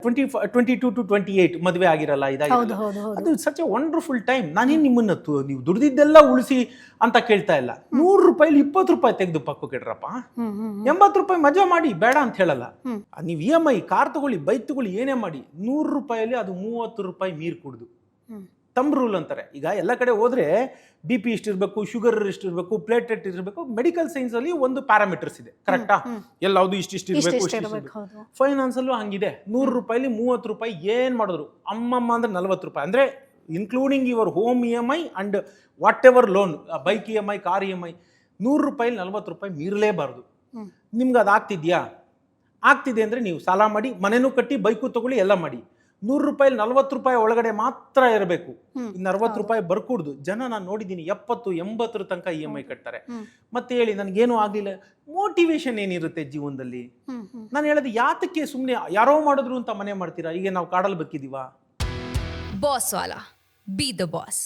22 to 28 ಮದುವೆ ಆಗಿರಲ್ಲ, ಹೌದು ಇದಾಗಿರಲ್ಲ. ಹೌದು ಹೌದು. ಅದು ಸಚ್ ಎ ವಂಡರ್ಫುಲ್ ಟೈಮ್. ನಾನೇನು ನಿಮ್ಮನ್ನ ನೀವು ದುಡ್ದಿದ್ದೆಲ್ಲ ಉಳಿಸಿ ಅಂತ ಕೇಳ್ತಾ ಇಲ್ಲ. 100 ರೂಪಾಯಿಲಿ 20 ರೂಪಾಯಿ ತೆಗೆದು ಪಕ್ಕಕ್ಕೆ ಇಡ್ರಪ್ಪ. 80 ರೂಪಾಯಿ ಮಜಾ ಮಾಡಿ, ಬೇಡ ಅಂತ ಹೇಳಲ್ಲ. ನೀವು EMI ಕಾರ್ ತಗೊಳ್ಳಿ, ಬೈಕ್ ತಗೊಳ್ಳಿ, ಏನೇ ಮಾಡಿ, 100 ರೂಪಾಯಲ್ಲಿ ಅದು 30 ರೂಪಾಯಿ ಮೀರ್ ಕುಡ್ದು ತಮ್ ರೂಲ್ ಅಂತಾರೆ. ಈಗ ಎಲ್ಲ ಕಡೆ ಹೋದ್ರೆ BP ಇಷ್ಟಿರ್ಬೇಕು, ಶುಗರ್ ಇಷ್ಟಿರ್ಬೇಕು, ಪ್ಲೇಟೆಟ್ ಇರಬೇಕು. ಮೆಡಿಕಲ್ ಸೈನ್ಸ್ ಅಲ್ಲಿ ಒಂದು ಪ್ಯಾರಾಮೀಟರ್ಸ್ ಇದೆ, ಕರೆಕ್ಟಾ? ಎಲ್ಲಾವುದು ಇಷ್ಟಿಷ್ಟು ಇರಬೇಕು. ಫೈನಾನ್ಸ್ ಅಲ್ಲೂ ಹಂಗಿದೆ. 100 ರೂಪಾಯಿಲಿ 30 ರೂಪಾಯಿ ಏನ್ ಮಾಡಿದ್ರು ಅಮ್ಮಮ್ಮ ಅಂದ್ರೆ 40 ರೂಪಾಯಿ, ಅಂದ್ರೆ including your home EMI and what ever loan, bike EMI, car EMI, 100 ರೂಪಾಯಿಲಿ 40 ರೂಪಾಯಿ ಮೀರಲೇಬಾರ್ದು. ನಿಮ್ಗೆ ಅದು ಆಗ್ತಿದ್ಯಾ? ಆಗ್ತಿದೆ ಅಂದ್ರೆ ನೀವು ಸಾಲ ಮಾಡಿ, ಮನೆನೂ ಕಟ್ಟಿ, ಬೈಕು ತಗೊಳ್ಳಿ, ಎಲ್ಲ ಮಾಡಿ. 100 ರೂಪಾಯಿಲಿ 40 ರೂಪಾಯಿ ಒಳಗಡೆ ಮಾತ್ರ ಇರಬೇಕು. ಇನ್ನು 60 ರೂಪಾಯಿ ಬರ್ಕೂಡ್ದು. ಜನ ನಾನು ನೋಡಿದ್ದೀನಿ 70-80 ತನಕ EMI ಕಟ್ತಾರೆ. ಮತ್ತೆ ಹೇಳಿ, ನನಗೇನು ಆಗ್ಲಿಲ್ಲ, ಮೋಟಿವೇಶನ್ ಏನಿರುತ್ತೆ ಜೀವನದಲ್ಲಿ? ನಾನು ಹೇಳೋದು, ಯಾತಕ್ಕೆ ಸುಮ್ಮನೆ ಯಾರೋ ಮಾಡಿದ್ರು ಅಂತ ಮನೆ ಮಾಡ್ತೀರಾ? ಈಗ ನಾವು ಕಾಡಲ್ಲಿ ಬಕ್ಕಿದೀವಾ? ಬಾಸ್ ವಾಲಾ, ಬಿ ದ ಬಾಸ್.